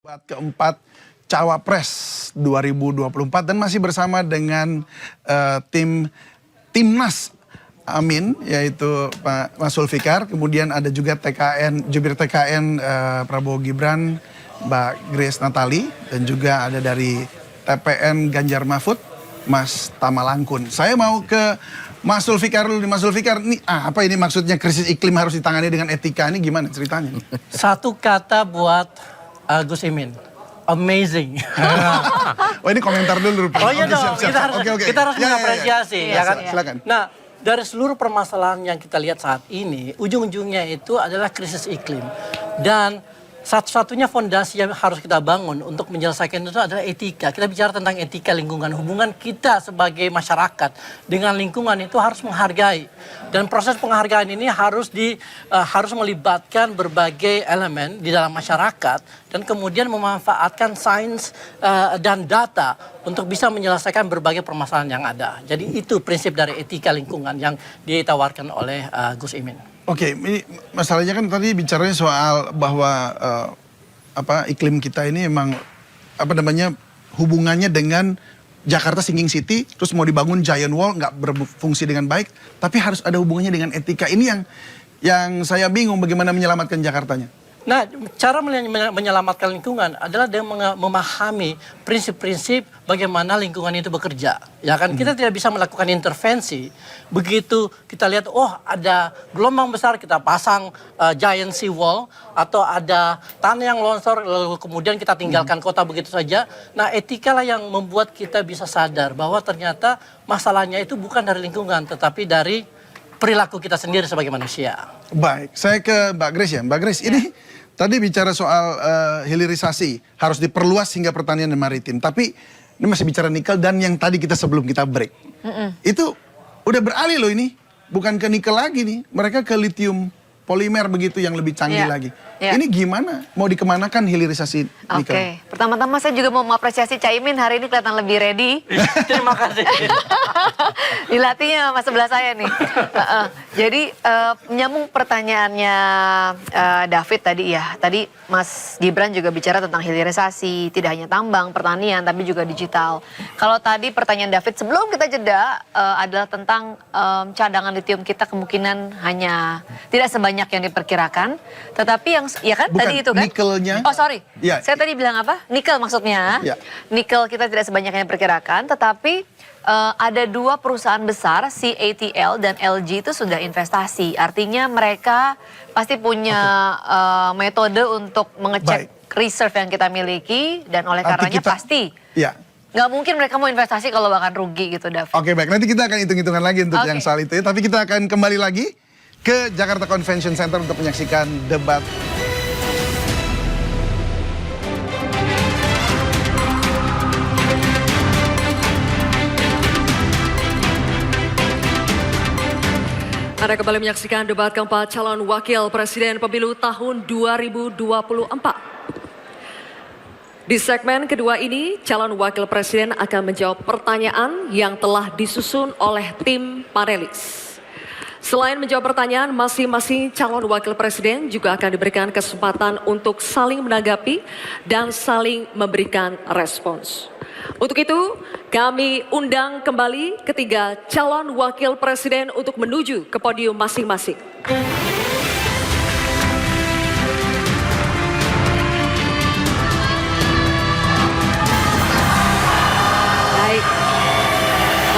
Debat keempat Cawapres 2024 dan masih bersama dengan Timnas Amin, yaitu Pak Mas Zulfikar, kemudian ada juga jubir TKN Prabowo Gibran, Mbak Grace Natali, dan juga ada dari TPN Ganjar Mahfud, Mas Tamalangkun. Saya mau ke Mas Zulfikar dulu. Mas Zulfikar, ini apa ini maksudnya krisis iklim harus ditangani dengan etika, ini gimana ceritanya? Satu kata buat Gus Imin. Amazing. Oh ini komentar dulu. Oh iya dong, siap. Kita harus mengapresiasi, ya kan? Silakan. Nah, dari seluruh permasalahan yang kita lihat saat ini, ujung-ujungnya itu adalah krisis iklim. Dan satu-satunya fondasi yang harus kita bangun untuk menyelesaikan itu adalah etika. Kita bicara tentang etika lingkungan. Hubungan kita sebagai masyarakat dengan lingkungan itu harus menghargai. Dan proses penghargaan ini harus melibatkan berbagai elemen di dalam masyarakat dan kemudian memanfaatkan sains dan data untuk bisa menyelesaikan berbagai permasalahan yang ada. Jadi itu prinsip dari etika lingkungan yang ditawarkan oleh Gus Imin. Oke, ini masalahnya kan tadi bicaranya soal bahwa iklim kita ini emang hubungannya dengan Jakarta Sinking City, terus mau dibangun giant wall nggak berfungsi dengan baik, tapi harus ada hubungannya dengan etika. Ini yang saya bingung bagaimana menyelamatkan Jakartanya. Nah, cara menyelamatkan lingkungan adalah dengan memahami prinsip-prinsip bagaimana lingkungan itu bekerja. Ya kan, kita tidak bisa melakukan intervensi. Begitu kita lihat, oh ada gelombang besar, kita pasang giant sea wall, atau ada tanah yang longsor, lalu kemudian kita tinggalkan kota begitu saja. Nah, etika lah yang membuat kita bisa sadar bahwa ternyata masalahnya itu bukan dari lingkungan, tetapi dari perilaku kita sendiri sebagai manusia. Baik, saya ke Mbak Grace ya. Mbak Grace, ini tadi bicara soal hilirisasi, harus diperluas hingga pertanian dan maritim. Tapi ini masih bicara nikel dan yang tadi sebelum kita break. Itu udah beralih loh ini. Bukan ke nikel lagi nih, mereka ke lithium polimer begitu yang lebih canggih lagi. Ini gimana? Mau dikemanakan hilirisasi nikel? Oke, pertama-tama saya juga mau mengapresiasi Caimin hari ini kelihatan lebih ready. Terima kasih. Dilatihnya sama sebelah saya nih. Jadi menyambung pertanyaannya David tadi ya. Tadi Mas Gibran juga bicara tentang hilirisasi, tidak hanya tambang, pertanian, tapi juga digital. Kalau tadi pertanyaan David sebelum kita jeda adalah tentang cadangan lithium kita kemungkinan hanya tidak sebanyak yang diperkirakan. Tetapi yang, ya kan bukan, tadi itu kan? nikelnya. Oh sorry, ya. Saya tadi bilang apa? Nikel maksudnya. Ya. Nikel kita tidak sebanyak yang diperkirakan, tetapi ada dua perusahaan besar, CATL dan LG itu sudah investasi. Artinya mereka pasti punya metode untuk mengecek reserve yang kita miliki dan oleh karenanya pasti nggak mungkin mereka mau investasi kalau bahkan rugi gitu, David. Oke, baik. Nanti kita akan hitung-hitungan lagi untuk yang soal itu. Tapi kita akan kembali lagi ke Jakarta Convention Center untuk menyaksikan debat. Anda kembali menyaksikan debat keempat calon wakil presiden pemilu tahun 2024. Di segmen kedua ini, calon wakil presiden akan menjawab pertanyaan yang telah disusun oleh tim panelis. Selain menjawab pertanyaan, masing-masing calon wakil presiden juga akan diberikan kesempatan untuk saling menanggapi dan saling memberikan respons. Untuk itu, kami undang kembali ketiga calon wakil presiden untuk menuju ke podium masing-masing.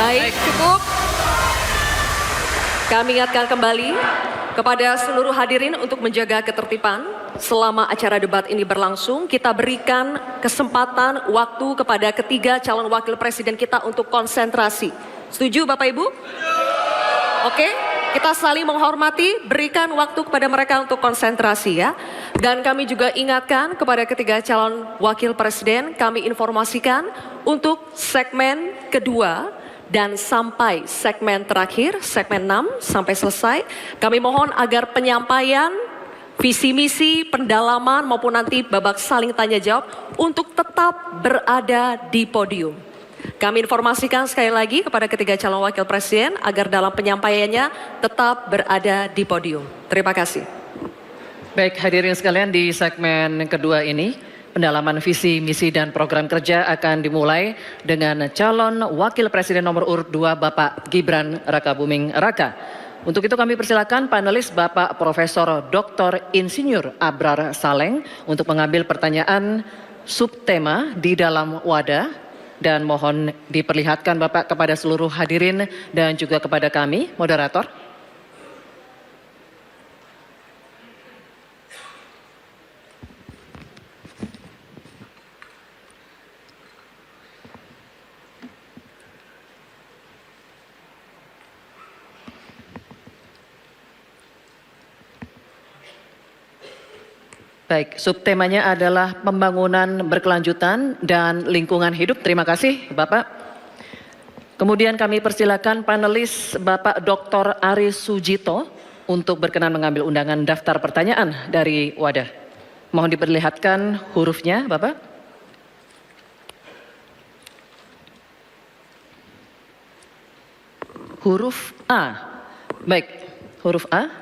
Baik, cukup. Kami ingatkan kembali kepada seluruh hadirin untuk menjaga ketertiban selama acara debat ini berlangsung. Kita berikan kesempatan waktu kepada ketiga calon wakil presiden kita untuk konsentrasi. Setuju Bapak Ibu? Oke, kita saling menghormati, berikan waktu kepada mereka untuk konsentrasi ya. Dan kami juga ingatkan kepada ketiga calon wakil presiden, kami informasikan untuk segmen kedua dan sampai segmen terakhir, segmen 6 sampai selesai, kami mohon agar penyampaian visi misi, pendalaman maupun nanti babak saling tanya jawab untuk tetap berada di podium. Kami informasikan sekali lagi kepada ketiga calon wakil presiden agar dalam penyampaiannya tetap berada di podium. Terima kasih. Baik, hadirin sekalian, di segmen kedua ini pendalaman visi, misi, dan program kerja akan dimulai dengan calon Wakil Presiden nomor urut 2 Bapak Gibran Rakabuming Raka. Untuk itu kami persilakan panelis Bapak Profesor Dr. Insinyur Abrar Saleng untuk mengambil pertanyaan subtema di dalam wadah, dan mohon diperlihatkan Bapak kepada seluruh hadirin dan juga kepada kami, moderator. Baik, subtemanya adalah pembangunan berkelanjutan dan lingkungan hidup. Terima kasih Bapak. Kemudian kami persilakan panelis Bapak Dr. Aris Sujito untuk berkenan mengambil undangan daftar pertanyaan dari wadah. Mohon diperlihatkan hurufnya Bapak. Huruf A. Baik, huruf A.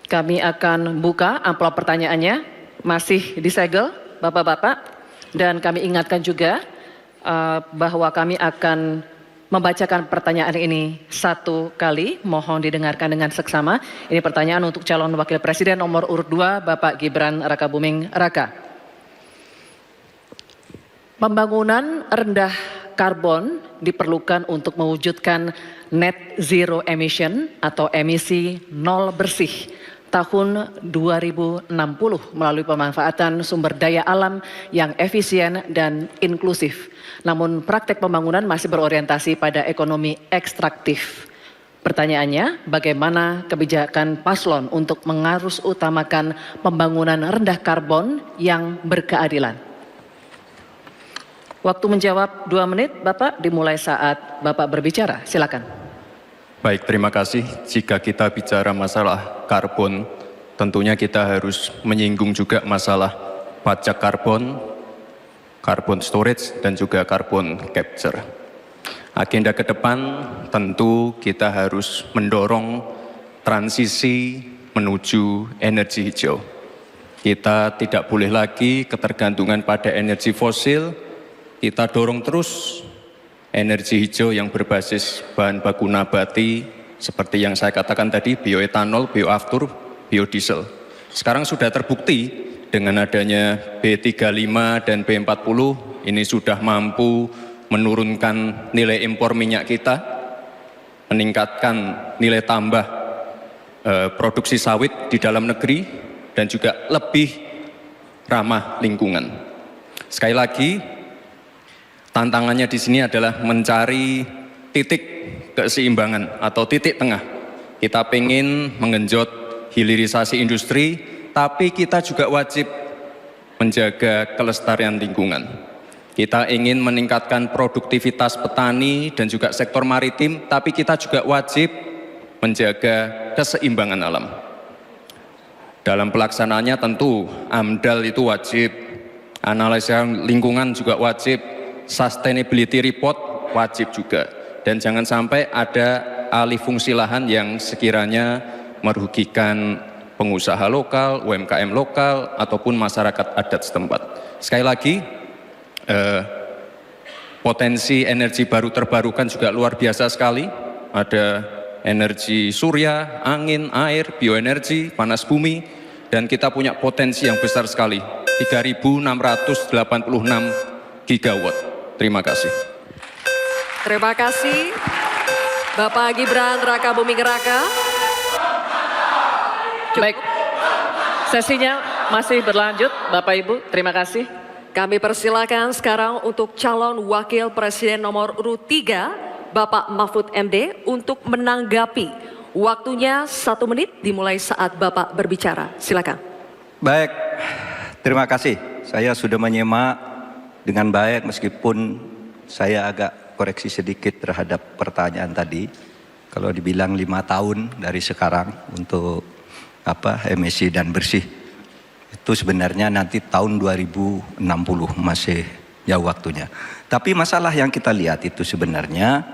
Kami akan buka amplop pertanyaannya, masih disegel Bapak-Bapak, dan kami ingatkan juga bahwa kami akan membacakan pertanyaan ini satu kali, mohon didengarkan dengan seksama. Ini pertanyaan untuk calon Wakil Presiden nomor urut 2 Bapak Gibran Rakabuming Raka. Pembangunan rendah karbon diperlukan untuk mewujudkan net zero emission atau emisi nol bersih tahun 2060 melalui pemanfaatan sumber daya alam yang efisien dan inklusif. Namun praktek pembangunan masih berorientasi pada ekonomi ekstraktif. Pertanyaannya, bagaimana kebijakan paslon untuk mengarus utamakan pembangunan rendah karbon yang berkeadilan? Waktu menjawab 2 menit, Bapak, dimulai saat Bapak berbicara. Silakan. Baik, terima kasih. Jika kita bicara masalah karbon, tentunya kita harus menyinggung juga masalah pajak karbon, carbon storage, dan juga carbon capture. Agenda ke depan tentu kita harus mendorong transisi menuju energi hijau. Kita tidak boleh lagi ketergantungan pada energi fosil, kita dorong terus energi hijau yang berbasis bahan baku nabati seperti yang saya katakan tadi, bioetanol, bioaftur, biodiesel. Sekarang sudah terbukti dengan adanya B35 dan B40 ini sudah mampu menurunkan nilai impor minyak kita, meningkatkan nilai tambah produksi sawit di dalam negeri dan juga lebih ramah lingkungan. Sekali lagi, tantangannya di sini adalah mencari titik keseimbangan atau titik tengah. Kita ingin menggenjot hilirisasi industri, tapi kita juga wajib menjaga kelestarian lingkungan. Kita ingin meningkatkan produktivitas petani dan juga sektor maritim, tapi kita juga wajib menjaga keseimbangan alam. Dalam pelaksanaannya tentu AMDAL itu wajib, analisa lingkungan juga wajib, sustainability report wajib juga, dan jangan sampai ada alih fungsi lahan yang sekiranya merugikan pengusaha lokal, UMKM lokal, ataupun masyarakat adat setempat. Sekali lagi, potensi energi baru terbarukan juga luar biasa sekali. Ada energi surya, angin, air, bioenergi, panas bumi, dan kita punya potensi yang besar sekali, 3.686 gigawatt. Terima kasih. Terima kasih Bapak Gibran Rakabuming Raka. Baik, sesinya masih berlanjut Bapak Ibu, terima kasih. Kami persilakan sekarang untuk calon Wakil Presiden nomor urut 3 Bapak Mahfud MD untuk menanggapi. Waktunya 1 menit dimulai saat Bapak berbicara. Silakan. Baik, terima kasih. Saya sudah menyimak dengan baik meskipun saya agak koreksi sedikit terhadap pertanyaan tadi. Kalau dibilang 5 tahun dari sekarang untuk emisi dan bersih, itu sebenarnya nanti tahun 2060 masih jauh waktunya. Tapi masalah yang kita lihat itu sebenarnya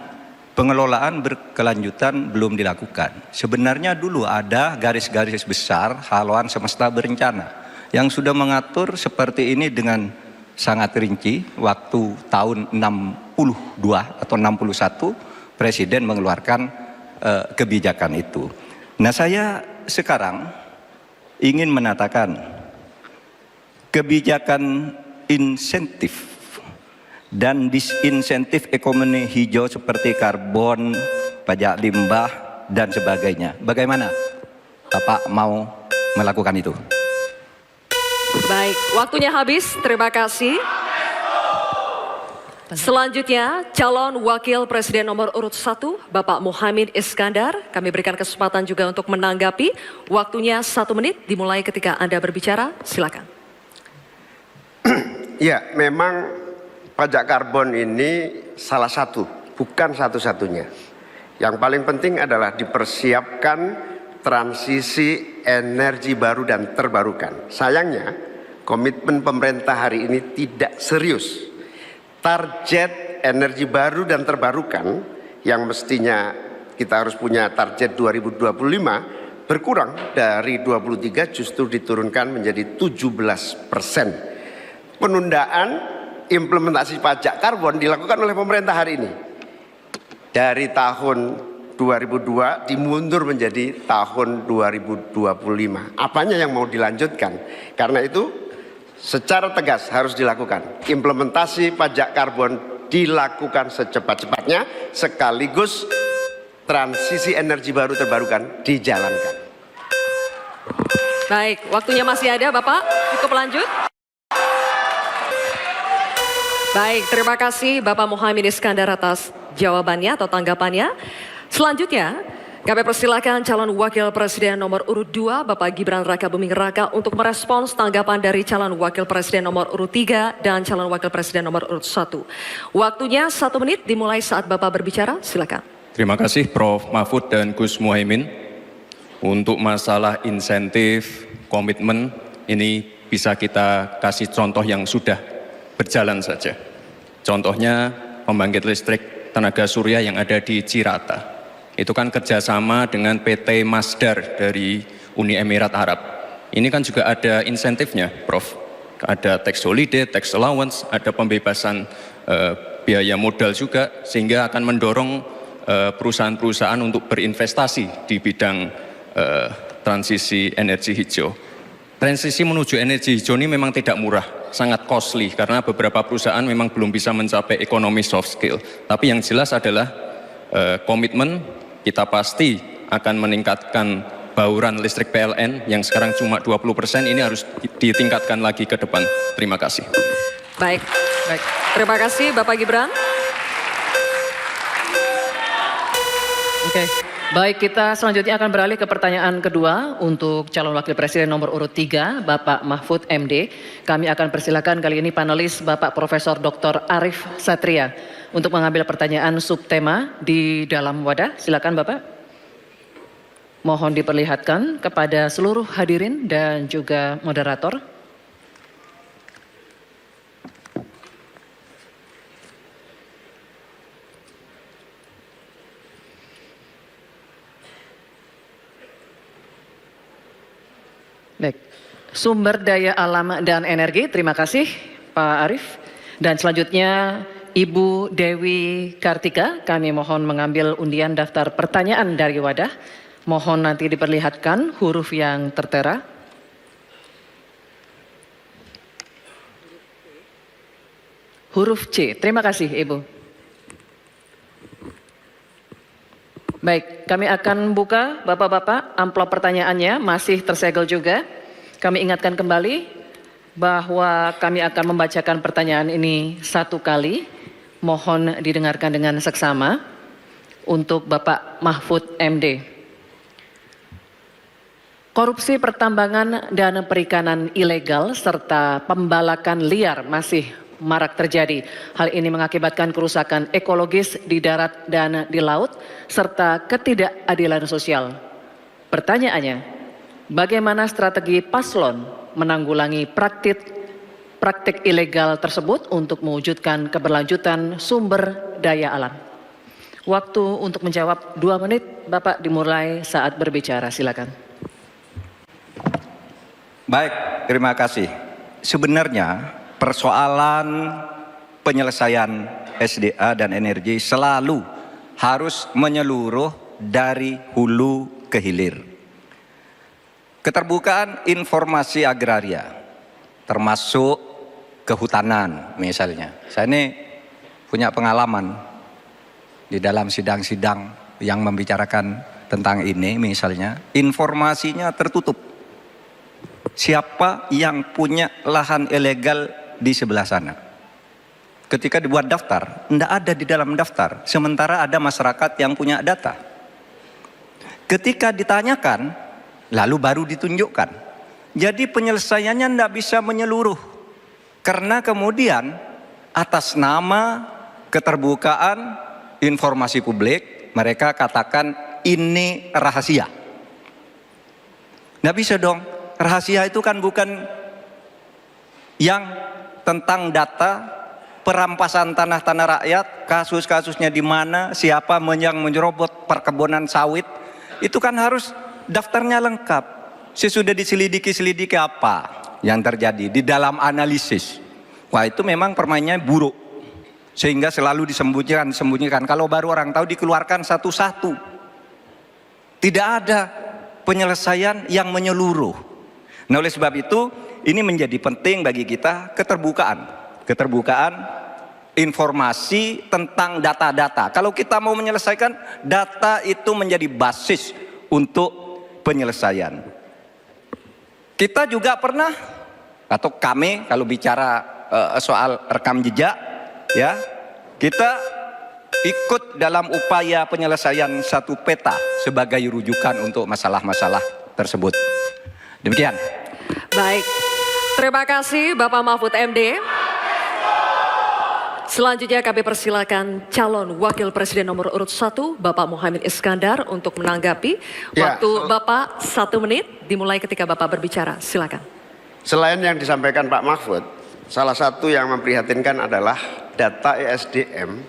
pengelolaan berkelanjutan belum dilakukan. Sebenarnya dulu ada garis-garis besar haluan semesta berencana yang sudah mengatur seperti ini dengan sangat rinci. Waktu tahun 62 atau 61 Presiden mengeluarkan kebijakan itu. Nah, saya sekarang ingin menatakan kebijakan insentif dan disinsentif ekonomi hijau seperti karbon, pajak limbah, dan sebagainya. Bagaimana Bapak mau melakukan itu? Baik, waktunya habis. Terima kasih. Selanjutnya, calon wakil presiden nomor urut 1, Bapak Muhaimin Iskandar. Kami berikan kesempatan juga untuk menanggapi. Waktunya 1 menit, dimulai ketika Anda berbicara. Silakan. Ya, memang pajak karbon ini salah satu, bukan satu-satunya. Yang paling penting adalah dipersiapkan transisi energi baru dan terbarukan. Sayangnya, komitmen pemerintah hari ini tidak serius. Target energi baru dan terbarukan yang mestinya kita harus punya target 2025 berkurang dari 23 justru diturunkan menjadi 17%. Penundaan implementasi pajak karbon dilakukan oleh pemerintah hari ini. Dari tahun 2002 dimundur menjadi tahun 2025. Apanya yang mau dilanjutkan? Karena itu secara tegas harus dilakukan. Implementasi pajak karbon dilakukan secepat-cepatnya, sekaligus transisi energi baru terbarukan dijalankan. Baik, waktunya masih ada Bapak, cukup lanjut. Baik, terima kasih Bapak Muhaimin Iskandar atas jawabannya atau tanggapannya. Selanjutnya, kami persilakan calon wakil presiden nomor urut 2, Bapak Gibran Raka Buming Raka untuk merespons tanggapan dari calon wakil presiden nomor urut 3 dan calon wakil presiden nomor urut 1. Waktunya 1 menit dimulai saat Bapak berbicara, silakan. Terima kasih Prof. Mahfud dan Gus Muhaimin. Untuk masalah insentif, komitmen, ini bisa kita kasih contoh yang sudah berjalan saja. Contohnya pembangkit listrik tenaga surya yang ada di Cirata. Itu kan kerjasama dengan PT Masdar dari Uni Emirat Arab. Ini kan juga ada insentifnya, Prof. Ada tax holiday, tax allowance, ada pembebasan biaya modal juga, sehingga akan mendorong perusahaan-perusahaan untuk berinvestasi di bidang transisi energi hijau. Transisi menuju energi hijau ini memang tidak murah, sangat costly, karena beberapa perusahaan memang belum bisa mencapai ekonomi soft skill. Tapi yang jelas adalah komitmen kita pasti akan meningkatkan bauran listrik PLN yang sekarang cuma 20%, ini harus ditingkatkan lagi ke depan. Terima kasih. Baik. Terima kasih Bapak Gibran. Oke. Baik, kita selanjutnya akan beralih ke pertanyaan kedua untuk calon wakil presiden nomor urut 3, Bapak Mahfud MD. Kami akan persilakan kali ini panelis Bapak Profesor Dr. Arif Satria untuk mengambil pertanyaan subtema di dalam wadah. Silakan Bapak. Mohon diperlihatkan kepada seluruh hadirin dan juga moderator. Baik, sumber daya alam dan energi, terima kasih Pak Arif. Dan selanjutnya Ibu Dewi Kartika, kami mohon mengambil undian daftar pertanyaan dari wadah. Mohon nanti diperlihatkan huruf yang tertera. Huruf C, terima kasih Ibu. Baik, kami akan buka Bapak-Bapak amplop pertanyaannya, masih tersegel juga. Kami ingatkan kembali bahwa kami akan membacakan pertanyaan ini 1 kali. Mohon didengarkan dengan seksama untuk Bapak Mahfud MD. Korupsi pertambangan dan perikanan ilegal serta pembalakan liar masih marak terjadi. Hal ini mengakibatkan kerusakan ekologis di darat dan di laut serta ketidakadilan sosial. Pertanyaannya, bagaimana strategi paslon menanggulangi praktik ilegal tersebut untuk mewujudkan keberlanjutan sumber daya alam? Waktu untuk menjawab 2 menit, Bapak dimulai saat berbicara, silakan. Baik, terima kasih. Sebenarnya persoalan penyelesaian SDA dan energi selalu harus menyeluruh dari hulu ke hilir. Keterbukaan informasi agraria, termasuk kehutanan misalnya. Saya ini punya pengalaman di dalam sidang-sidang yang membicarakan tentang ini misalnya, informasinya tertutup. Siapa yang punya lahan ilegal di sebelah sana? Ketika dibuat daftar, tidak ada di dalam daftar. Sementara ada masyarakat yang punya data. Ketika ditanyakan, lalu baru ditunjukkan. Jadi penyelesaiannya tidak bisa menyeluruh. Karena kemudian atas nama keterbukaan informasi publik, mereka katakan ini rahasia. Tidak bisa dong. Rahasia itu kan bukan yang tentang data perampasan tanah-tanah rakyat, kasus-kasusnya di mana, siapa yang menyerobot perkebunan sawit, itu kan harus daftarnya lengkap. Sesudah diselidiki apa yang terjadi di dalam analisis. Wah, itu memang permainannya buruk. Sehingga selalu disembunyikan. Kalau baru orang tahu dikeluarkan satu-satu. Tidak ada penyelesaian yang menyeluruh. Nah, oleh sebab itu ini menjadi penting bagi kita keterbukaan informasi tentang data-data. Kalau kita mau menyelesaikan, data itu menjadi basis untuk penyelesaian. Kita juga pernah, atau kami kalau bicara soal rekam jejak, ya, kita ikut dalam upaya penyelesaian satu peta sebagai rujukan untuk masalah-masalah tersebut. Demikian. Baik, terima kasih Bapak Mahfud MD. Selanjutnya kami persilakan calon wakil presiden nomor urut 1 Bapak Muhaimin Iskandar untuk menanggapi. Waktu Bapak 1 menit dimulai ketika Bapak berbicara. Silakan. Selain yang disampaikan Pak Mahfud, salah satu yang memprihatinkan adalah data ESDM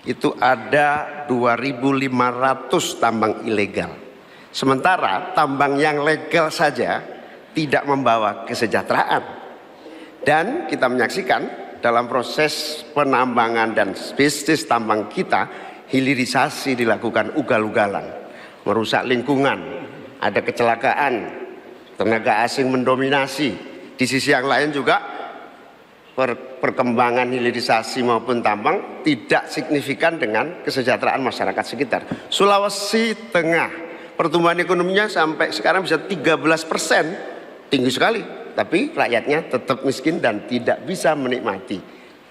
itu ada 2.500 tambang ilegal. Sementara tambang yang legal saja tidak membawa kesejahteraan. Dan kita menyaksikan dalam proses penambangan dan bisnis tambang kita, hilirisasi dilakukan ugal-ugalan, merusak lingkungan, ada kecelakaan, tenaga asing mendominasi. Di sisi yang lain juga perkembangan hilirisasi maupun tambang tidak signifikan dengan kesejahteraan masyarakat sekitar. Sulawesi Tengah, pertumbuhan ekonominya sampai sekarang bisa 13%, tinggi sekali. Tapi rakyatnya tetap miskin dan tidak bisa menikmati.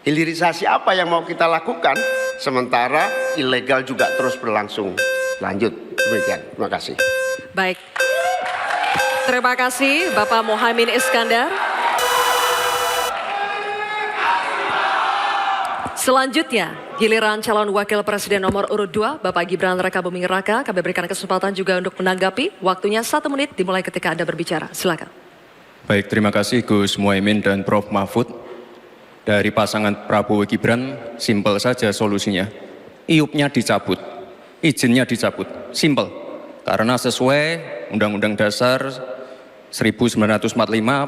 Hilirisasi apa yang mau kita lakukan sementara ilegal juga terus berlangsung. Lanjut, demikian. Terima kasih. Baik. Terima kasih Bapak Muhaimin Iskandar. Selanjutnya, giliran calon wakil presiden nomor urut 2, Bapak Gibran Rakabuming Raka. Kami berikan kesempatan juga untuk menanggapi. Waktunya 1 menit dimulai ketika Anda berbicara. Silakan. Baik, terima kasih Gus Muhaimin dan Prof Mahfud. Dari pasangan Prabowo Gibran, simpel saja solusinya. IUP-nya dicabut, izinnya dicabut, simpel. Karena sesuai Undang-Undang Dasar 1945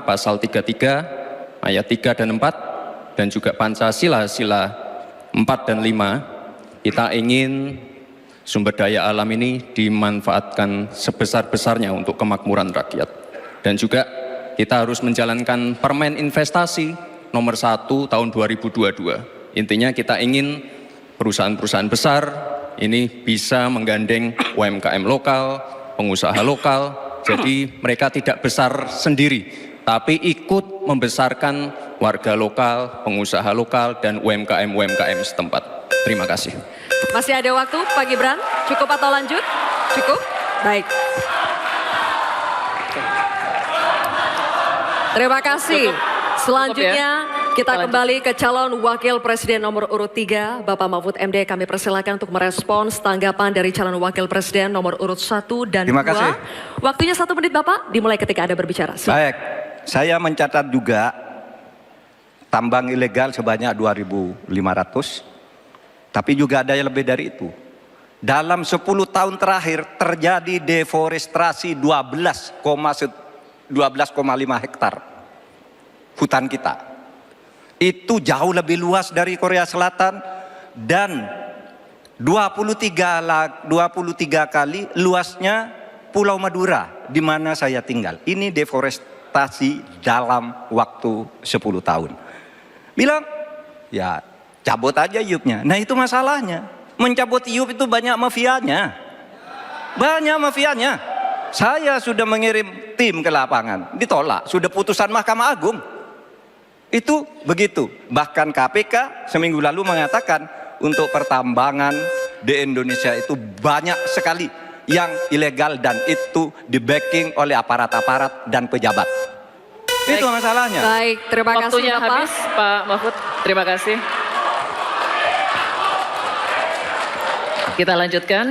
pasal 33 ayat 3 dan 4 dan juga Pancasila sila 4 dan 5, kita ingin sumber daya alam ini dimanfaatkan sebesar-besarnya untuk kemakmuran rakyat. Dan juga kita harus menjalankan Permen Investasi nomor 1 tahun 2022. Intinya kita ingin perusahaan-perusahaan besar ini bisa menggandeng UMKM lokal, pengusaha lokal. Jadi mereka tidak besar sendiri, tapi ikut membesarkan warga lokal, pengusaha lokal, dan UMKM setempat. Terima kasih. Masih ada waktu Pak Gibran? Cukup atau lanjut? Cukup? Baik. Terima kasih. Selanjutnya kita kembali ke calon wakil presiden nomor urut 3, Bapak Mahfud MD. Kami persilakan untuk merespons tanggapan dari calon wakil presiden nomor urut 1 dan 2. Terima kasih. Waktunya 1 menit Bapak, dimulai ketika Anda berbicara. Baik, saya mencatat juga tambang ilegal sebanyak 2.500, tapi juga ada yang lebih dari itu. Dalam 10 tahun terakhir terjadi deforestasi 12,7 12,5 hektar hutan kita. Itu jauh lebih luas dari Korea Selatan dan 23 kali luasnya Pulau Madura di mana saya tinggal. Ini deforestasi dalam waktu 10 tahun. Bilang, ya cabut aja IUP-nya. Nah itu masalahnya. Mencabut IUP itu banyak mafianya. Banyak mafianya. Saya sudah mengirim tim ke lapangan, ditolak. Sudah putusan Mahkamah Agung. Itu begitu. Bahkan KPK seminggu lalu mengatakan untuk pertambangan di Indonesia itu banyak sekali yang ilegal dan itu di-backing oleh aparat-aparat dan pejabat. Itu masalahnya. Baik, terima kasih Waktunya Bapak. habis, Pak Mahfud. Terima kasih. Kita lanjutkan.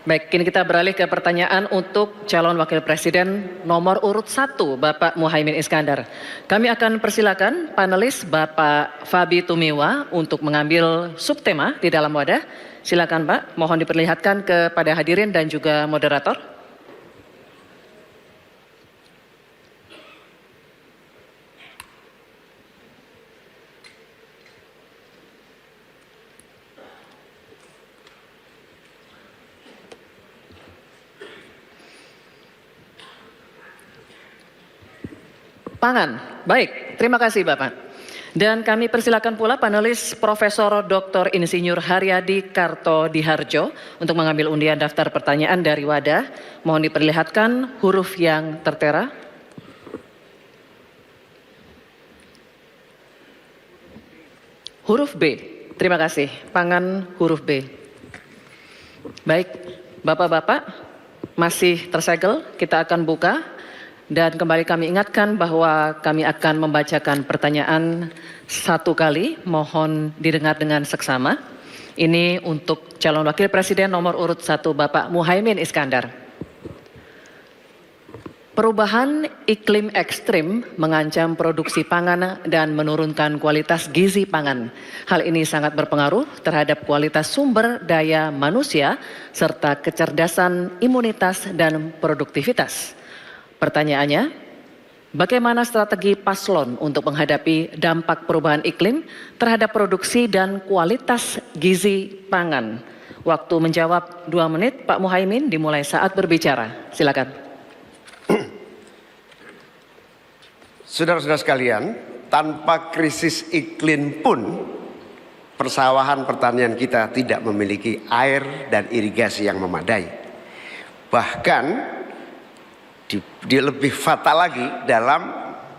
Baik, kini kita beralih ke pertanyaan untuk calon wakil presiden nomor urut 1, Bapak Muhaimin Iskandar. Kami akan persilakan panelis Bapak Fabi Tumiwa untuk mengambil subtema di dalam wadah. Silakan Pak, mohon diperlihatkan kepada hadirin dan juga moderator. Pangan. Baik, terima kasih Bapak. Dan kami persilakan pula panelis Profesor Dr. Insinyur Haryadi Kartodiharjo untuk mengambil undian daftar pertanyaan dari wadah. Mohon diperlihatkan huruf yang tertera. Huruf B. Terima kasih. Pangan huruf B. Baik, Bapak-bapak masih tersegel, kita akan buka. Dan kembali kami ingatkan bahwa kami akan membacakan pertanyaan satu kali, mohon didengar dengan seksama. Ini untuk calon wakil presiden nomor urut 1 Bapak Muhaimin Iskandar. Perubahan iklim ekstrim mengancam produksi pangan dan menurunkan kualitas gizi pangan. Hal ini sangat berpengaruh terhadap kualitas sumber daya manusia serta kecerdasan, imunitas, dan produktivitas. Pertanyaannya, bagaimana strategi paslon untuk menghadapi dampak perubahan iklim terhadap produksi dan kualitas gizi pangan? Waktu menjawab 2 menit, Pak Muhaimin dimulai saat berbicara. Silakan. Saudara-saudara sekalian, tanpa krisis iklim pun persawahan pertanian kita tidak memiliki air dan irigasi yang memadai. Bahkan dia lebih fatal lagi dalam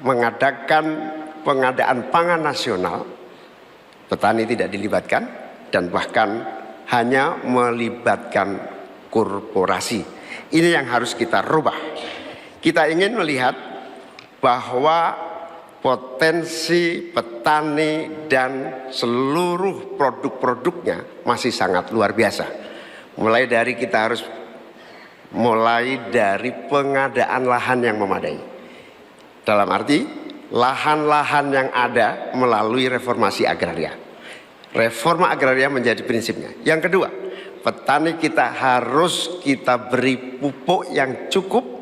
mengadakan pengadaan pangan nasional, petani tidak dilibatkan dan bahkan hanya melibatkan korporasi. Ini yang harus kita rubah. Kita ingin melihat bahwa potensi petani dan seluruh produk-produknya masih sangat luar biasa. Mulai dari pengadaan lahan yang memadai. Dalam arti lahan-lahan yang ada melalui reformasi agraria. Reforma agraria menjadi prinsipnya. Yang kedua, petani kita harus kita beri pupuk yang cukup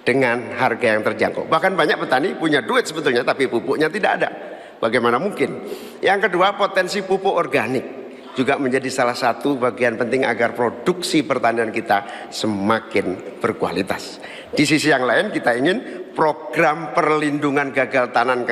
dengan harga yang terjangkau. Bahkan banyak petani punya duit sebetulnya tapi pupuknya tidak ada. Bagaimana mungkin? Yang kedua, potensi pupuk organik juga menjadi salah satu bagian penting agar produksi pertanian kita semakin berkualitas. Di sisi yang lain kita ingin program perlindungan gagal tanam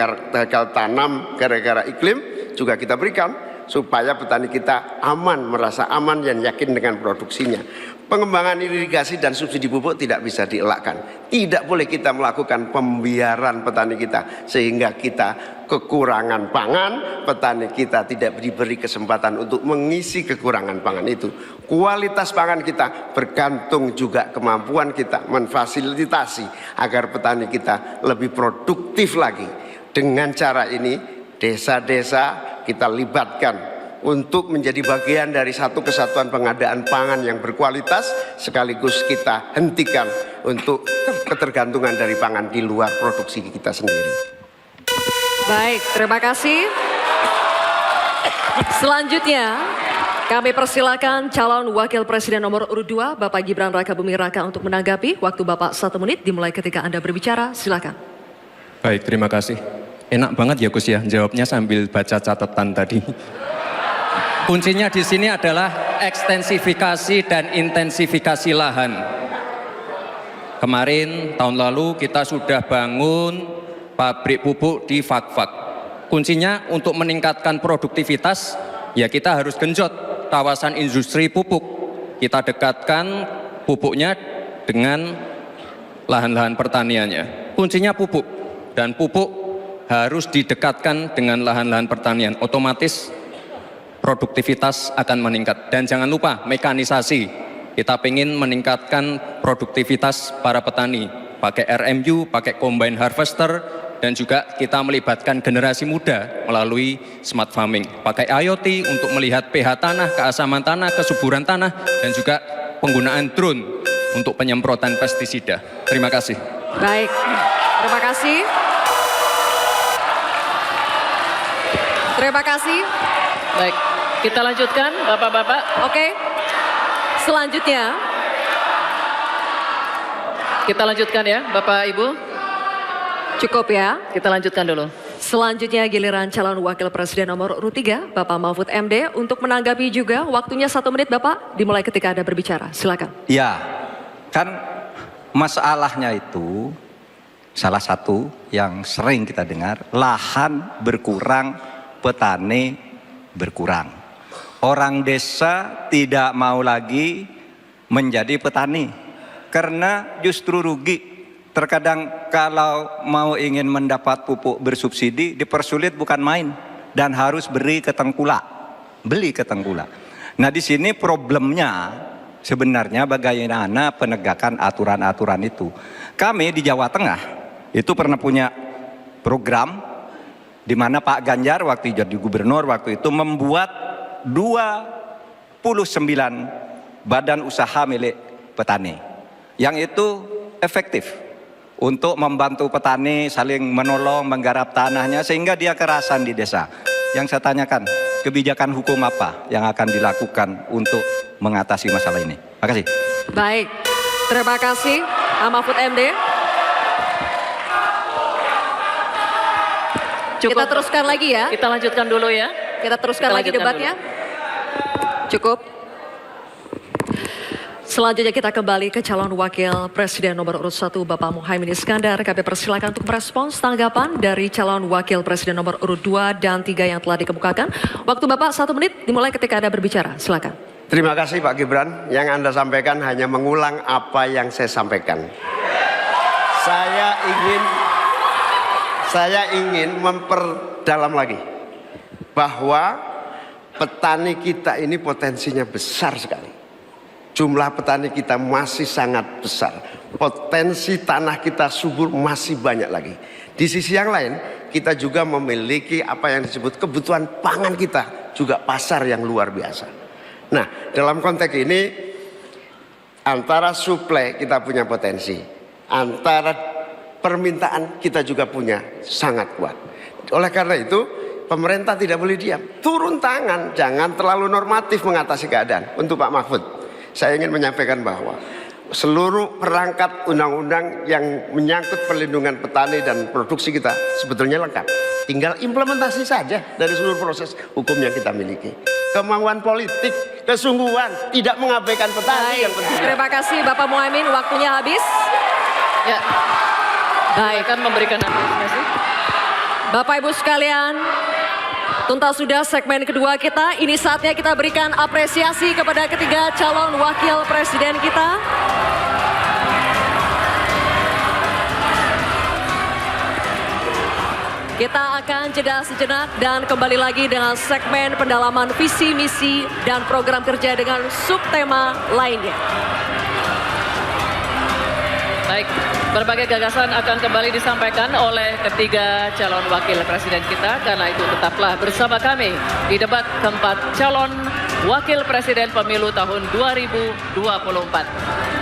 gara-gara iklim juga kita berikan supaya petani kita aman, merasa aman dan yakin dengan produksinya. Pengembangan irigasi dan subsidi pupuk tidak bisa dielakkan. Tidak boleh kita melakukan pembiaran petani kita sehingga kita kekurangan pangan, petani kita tidak diberi kesempatan untuk mengisi kekurangan pangan itu. Kualitas pangan kita bergantung juga kemampuan kita memfasilitasi agar petani kita lebih produktif lagi. Dengan cara ini desa-desa kita libatkan untuk menjadi bagian dari satu kesatuan pengadaan pangan yang berkualitas, sekaligus kita hentikan untuk ketergantungan dari pangan di luar produksi kita sendiri. Baik, terima kasih. Selanjutnya Kami persilakan calon wakil presiden nomor urut 2, Bapak Gibran Raka Buming Raka untuk menanggapi. Waktu Bapak 1 menit dimulai ketika Anda berbicara, silakan. Baik, terima kasih. Enak banget ya Gus ya, jawabnya sambil baca catatan tadi. Kuncinya di sini adalah ekstensifikasi dan intensifikasi lahan. Kemarin, tahun lalu kita sudah bangun pabrik pupuk di Fakfak. Kuncinya untuk meningkatkan produktivitas, ya kita harus genjot kawasan industri pupuk. Kita dekatkan pupuknya dengan lahan-lahan pertaniannya. Kuncinya pupuk, dan pupuk harus didekatkan dengan lahan-lahan pertanian. Otomatis produktivitas akan meningkat. Dan jangan lupa mekanisasi. Kita ingin meningkatkan produktivitas para petani. Pakai RMU, pakai combine harvester, dan juga kita melibatkan generasi muda melalui smart farming. Pakai IoT untuk melihat pH tanah, keasaman tanah, kesuburan tanah, dan juga penggunaan drone untuk penyemprotan pestisida. Terima kasih. Baik, terima kasih. Terima kasih. Baik, kita lanjutkan Bapak-Bapak. Oke, selanjutnya. Kita lanjutkan ya Bapak Ibu. Cukup ya. Kita lanjutkan dulu. Selanjutnya giliran calon wakil presiden nomor urut 3, Bapak Mahfud MD untuk menanggapi juga. Waktunya 1 menit Bapak, dimulai ketika Anda berbicara. Silakan. Ya, kan masalahnya itu salah satu yang sering kita dengar, lahan berkurang, petani berkurang. Orang desa tidak mau lagi menjadi petani karena justru rugi. Terkadang kalau mau ingin mendapat pupuk bersubsidi dipersulit bukan main dan harus beli ke tengkulak. Nah di sini problemnya sebenarnya bagaimana penegakan aturan-aturan itu. Kami di Jawa Tengah itu pernah punya program di mana Pak Ganjar waktu jadi gubernur waktu itu membuat 29 badan usaha milik petani yang itu efektif untuk membantu petani saling menolong menggarap tanahnya sehingga dia kerasan di desa. Yang saya tanyakan, kebijakan hukum apa yang akan dilakukan untuk mengatasi masalah ini? Terima kasih. Baik, terima kasih Pak Mahfud MD. Cukup. Kita teruskan lagi ya. Kita lanjutkan dulu ya. Kita teruskan Kita lagi lanjutkan debatnya. Cukup. Selanjutnya kita kembali ke calon wakil presiden nomor urut 1 Bapak Muhaimin Iskandar. Kami persilakan untuk merespons tanggapan dari calon wakil presiden nomor urut 2 dan 3 yang telah dikemukakan. Waktu Bapak 1 menit dimulai ketika Anda berbicara. Silakan. Terima kasih Pak Gibran. Yang Anda sampaikan hanya mengulang apa yang saya sampaikan. Saya ingin memperdalam lagi bahwa petani kita ini potensinya besar sekali. Jumlah petani kita masih sangat besar. Potensi tanah kita subur masih banyak lagi. Di sisi yang lain, kita juga memiliki apa yang disebut kebutuhan pangan kita. Juga pasar yang luar biasa. Nah, dalam konteks ini, antara suplai kita punya potensi. Antara permintaan kita juga punya sangat kuat. Oleh karena itu, pemerintah tidak boleh diam. Turun tangan, jangan terlalu normatif mengatasi keadaan. Untuk Pak Mahfud, saya ingin menyampaikan bahwa seluruh perangkat undang-undang yang menyangkut perlindungan petani dan produksi kita sebetulnya lengkap. Tinggal implementasi saja dari seluruh proses hukum yang kita miliki. Kemauan politik, kesungguhan, tidak mengabaikan petani yang penting. Terima kasih Bapak Muhaimin, waktunya habis. Ya. Baik, Akan memberikan apresiasi. Bapak Ibu sekalian, tuntas sudah segmen kedua kita. Ini saatnya kita berikan apresiasi kepada ketiga calon wakil presiden kita. Kita akan jeda sejenak dan kembali lagi dengan segmen pendalaman visi, misi, dan program kerja dengan subtema lainnya. Baik, berbagai gagasan akan kembali disampaikan oleh ketiga calon wakil presiden kita. Karena itu tetaplah bersama kami di debat keempat calon wakil presiden pemilu tahun 2024.